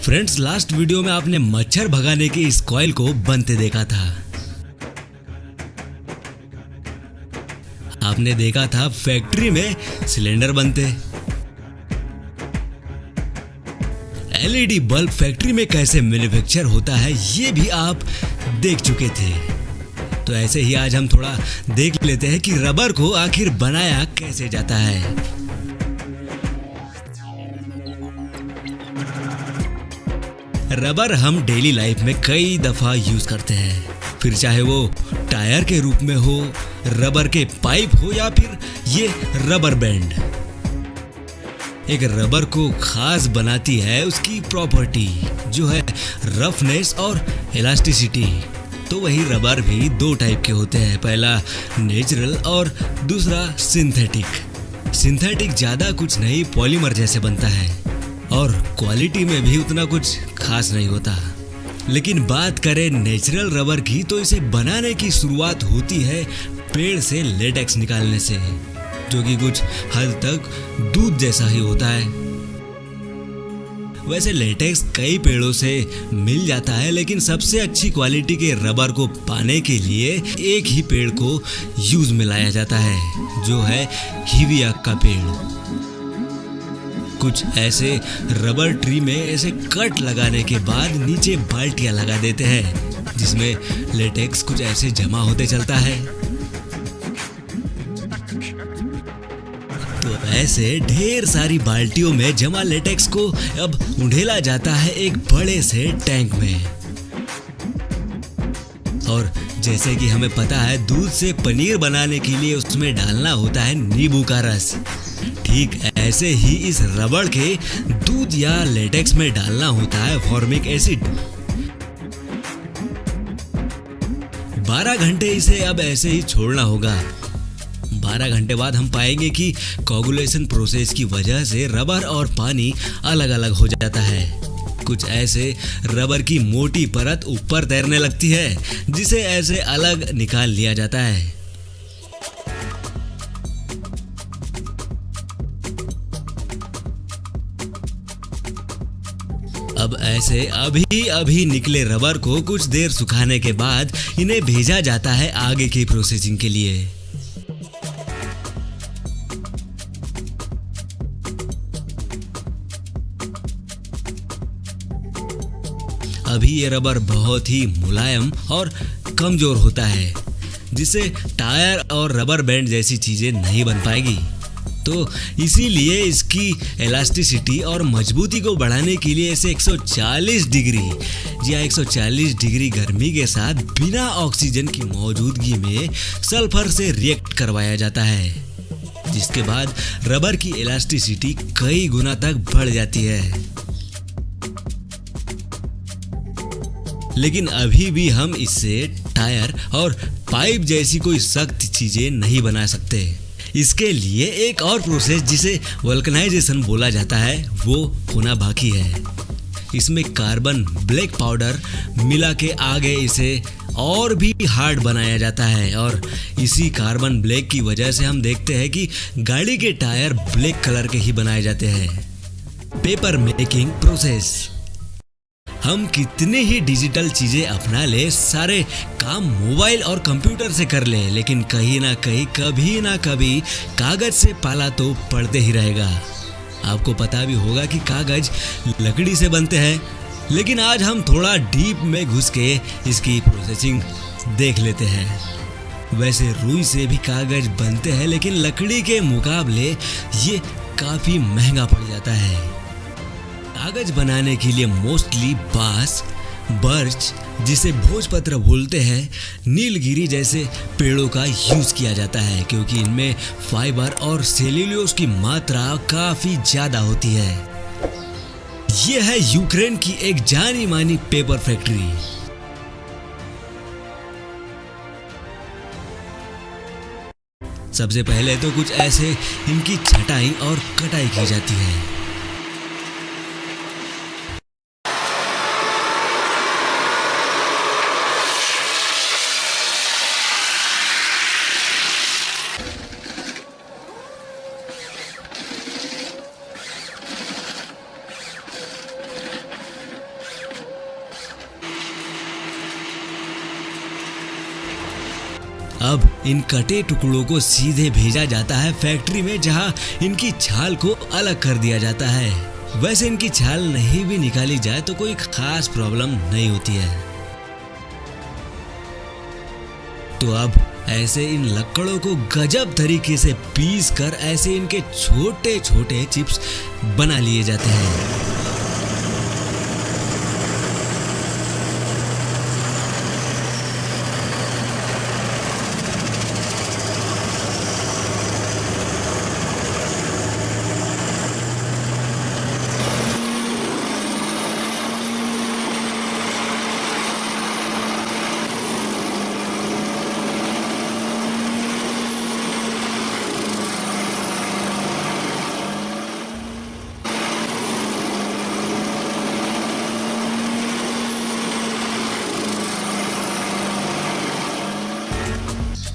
Friends, last video में आपने मच्छर भगाने की इस कॉइल को बनते देखा था। आपने देखा था फैक्ट्री में सिलेंडर बनते। एलईडी बल्ब फैक्ट्री में कैसे मैन्युफैक्चर होता है ये भी आप देख चुके थे। तो ऐसे ही आज हम थोड़ा देख लेते हैं कि रबर को आखिर बनाया कैसे जाता है। रबर हम डेली लाइफ में कई दफा यूज करते हैं, फिर चाहे वो टायर के रूप में हो, रबर के पाइप हो या फिर ये रबर बैंड। एक रबर को खास बनाती है उसकी प्रॉपर्टी जो है रफनेस और इलास्टिसिटी। तो वही रबर भी दो टाइप के होते हैं, पहला नेचुरल और दूसरा सिंथेटिक। सिंथेटिक ज्यादा कुछ नहीं, पॉलीमर जैसे बनता है और क्वालिटी में भी उतना कुछ खास नहीं होता। लेकिन बात करें नेचुरल रबर की तो इसे बनाने की शुरुआत होती है पेड़ से लेटेक्स निकालने से, जो कि कुछ हद तक दूध जैसा ही होता है। वैसे लेटेक्स कई पेड़ों से मिल जाता है, लेकिन सबसे अच्छी क्वालिटी के रबर को पाने के लिए एक ही पेड़ को यूज में लाया जाता है, जो है हीविया का पेड़। कुछ ऐसे रबर ट्री में ऐसे कट लगाने के बाद नीचे बाल्टियां लगा देते हैं जिसमें लेटेक्स कुछ ऐसे जमा होते चलता है। तो ऐसे ढेर सारी बाल्टियों में जमा लेटेक्स को अब उंडेला जाता है एक बड़े से टैंक में। और जैसे कि हमें पता है दूध से पनीर बनाने के लिए उसमें डालना होता है नींबू का रस, ठीक ऐसे ही इस रबर के दूध या लेटेक्स में डालना होता है फॉर्मिक एसिड। 12 घंटे इसे अब ऐसे ही छोड़ना होगा। 12 घंटे बाद हम पाएंगे कि कोगुलेशन प्रोसेस की वजह से रबर और पानी अलग अलग हो जाता है। कुछ ऐसे रबर की मोटी परत ऊपर तैरने लगती है जिसे ऐसे अलग निकाल लिया जाता है। अब ऐसे अभी निकले रबर को कुछ देर सुखाने के बाद इन्हें भेजा जाता है आगे की प्रोसेसिंग के लिए। अभी ये रबर बहुत ही मुलायम और कमजोर होता है, जिससे टायर और रबर बैंड जैसी चीजें नहीं बन पाएगी। तो इसीलिए इसकी इलास्टिसिटी और मजबूती को बढ़ाने के लिए इसे 140 डिग्री जी हाँ 140 डिग्री गर्मी के साथ बिना ऑक्सीजन की मौजूदगी में सल्फर से रिएक्ट करवाया जाता है, जिसके बाद रबर की इलास्टिसिटी कई गुना तक बढ़ जाती है। लेकिन अभी भी हम इससे टायर और पाइप जैसी कोई सख्त चीजें नहीं बना सकते। इसके लिए एक और प्रोसेस जिसे वल्कनाइजेशन बोला जाता है वो होना बाकी है। इसमें कार्बन ब्लैक पाउडर मिला के आगे इसे और भी हार्ड बनाया जाता है, और इसी कार्बन ब्लैक की वजह से हम देखते हैं कि गाड़ी के टायर ब्लैक कलर के ही बनाए जाते हैं। Paper making process. हम कितने ही डिजिटल चीजें अपना ले, सारे काम मोबाइल और कंप्यूटर से कर ले, लेकिन कहीं ना कहीं कभी ना कभी कागज से पाला तो पड़ते ही रहेगा। आपको पता भी होगा कि कागज लकड़ी से बनते हैं, लेकिन आज हम थोड़ा डीप में घुस के इसकी प्रोसेसिंग देख लेते हैं। वैसे रुई से भी कागज बनते हैं, लेकिन लकड़ी के मुकाबले ये काफी महंगा पड़ जाता है। कागज बनाने के लिए मोस्टली बांस, बर्च जिसे भोजपत्र बोलते हैं, नीलगिरी जैसे पेड़ों का यूज किया जाता है, क्योंकि इनमें फाइबर और सेल्यूलोज की मात्रा काफी ज्यादा होती है। यह है यूक्रेन की एक जानी मानी पेपर फैक्ट्री। सबसे पहले तो कुछ ऐसे इनकी छटाई और कटाई की जाती है। अब इन कटे टुकड़ों को सीधे भेजा जाता है फैक्ट्री में, जहां इनकी छाल को अलग कर दिया जाता है। वैसे इनकी छाल नहीं भी निकाली जाए तो कोई खास प्रॉब्लम नहीं होती है। तो अब ऐसे इन लकड़ों को गजब तरीके से पीस कर ऐसे इनके छोटे छोटे चिप्स बना लिए जाते हैं।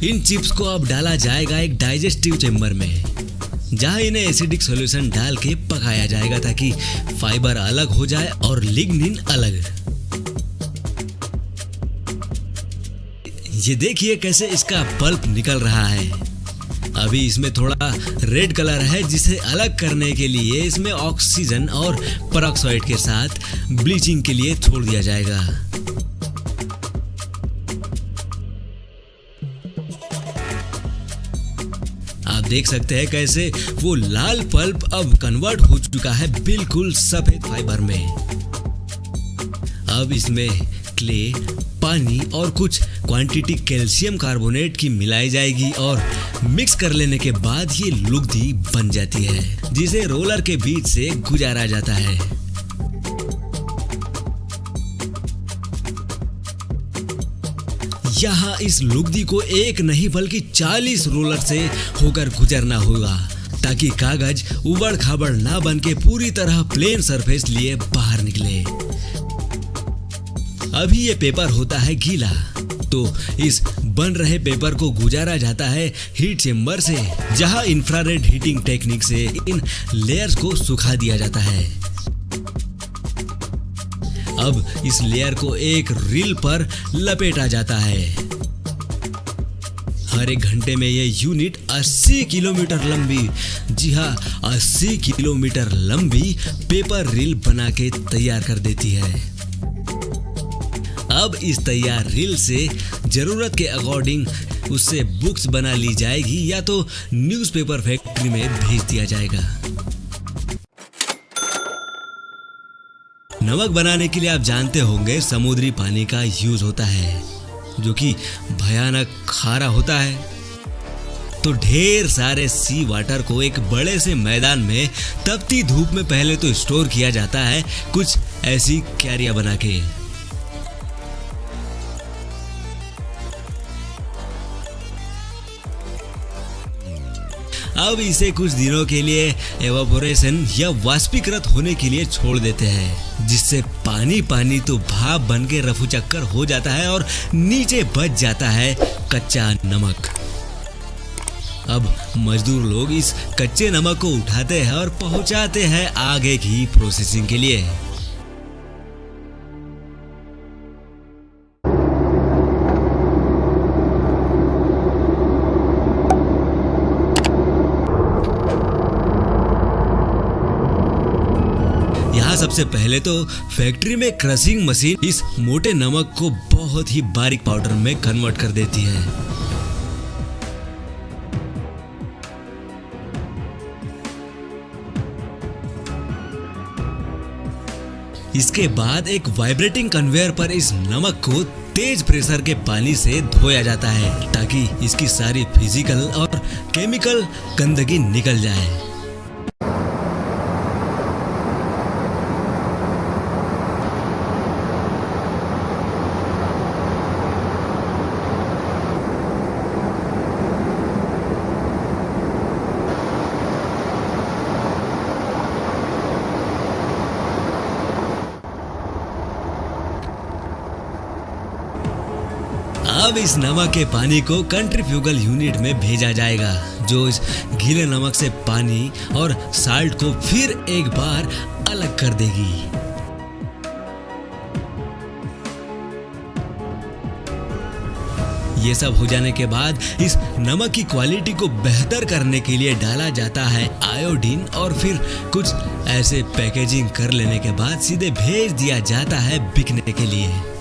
इन चिप्स को अब डाला जाएगा एक डाइजेस्टिव चेम्बर में, जहां इन्हें एसिडिक सॉल्यूशन डाल के पकाया जाएगा ताकि फाइबर अलग हो जाए और लिग्निन अलग। ये देखिए कैसे इसका पल्प निकल रहा है। अभी इसमें थोड़ा रेड कलर है, जिसे अलग करने के लिए इसमें ऑक्सीजन और पेरोक्साइड के साथ ब्लीचिंग के लिए छोड़ दिया जाएगा। आप देख सकते हैं कैसे वो लाल पल्प अब कन्वर्ट हो चुका है बिल्कुल सफेद फाइबर में। अब इसमें क्ले, पानी और कुछ क्वांटिटी कैल्शियम कार्बोनेट की मिलाई जाएगी और मिक्स कर लेने के बाद ये लुगदी बन जाती है, जिसे रोलर के बीच से गुजारा जाता है। यहाँ इस लुगदी को एक नहीं बल्कि 40 रोलर से होकर गुजरना होगा, ताकि कागज उबड़ खाबड़ ना बन के पूरी तरह प्लेन सरफेस लिए बाहर निकले। अभी ये पेपर होता है गीला, तो इस बन रहे पेपर को गुजारा जाता है हीट चेम्बर से, जहां इंफ्रारेड हीटिंग टेक्निक से इन लेयर्स को सुखा दिया जाता है। अब इस लेयर को एक रील पर लपेटा जाता है। हर एक घंटे में ये यूनिट 80 किलोमीटर लंबी, जी हाँ 80 किलोमीटर लंबी पेपर रील बना के तैयार कर देती है। अब इस तैयार रील से जरूरत के अकॉर्डिंग उससे बुक्स बना ली जाएगी या तो न्यूज़पेपर फैक्ट्री में भेज दिया जाएगा। नमक बनाने के लिए आप जानते होंगे समुद्री पानी का यूज होता है, जो कि भयानक खारा होता है। तो ढेर सारे सी वाटर को एक बड़े से मैदान में तपती धूप में पहले तो स्टोर किया जाता है, कुछ ऐसी क्यारियां बना के। अब इसे कुछ दिनों के लिए एवापोरेशन या वाष्पीकृत होने के लिए छोड़ देते हैं, जिससे पानी पानी तो भाप बन के रफू चक्कर हो जाता है और नीचे बच जाता है कच्चा नमक। अब मजदूर लोग इस कच्चे नमक को उठाते हैं और पहुंचाते हैं आगे की प्रोसेसिंग के लिए। सबसे पहले तो फैक्ट्री में क्रशिंग मशीन इस मोटे नमक को बहुत ही बारीक पाउडर में कन्वर्ट कर देती है। इसके बाद एक वाइब्रेटिंग कन्वेयर पर इस नमक को तेज प्रेशर के पानी से धोया जाता है, ताकि इसकी सारी फिजिकल और केमिकल गंदगी निकल जाए। अब इस नमक के पानी को कंट्रीफ्यूगल यूनिट में भेजा जाएगा, जो इस गीले नमक से पानी और साल्ट को फिर एक बार अलग कर देगी। ये सब हो जाने के बाद इस नमक की क्वालिटी को बेहतर करने के लिए डाला जाता है आयोडीन और फिर कुछ ऐसे पैकेजिंग कर लेने के बाद सीधे भेज दिया जाता है बिकने के लिए।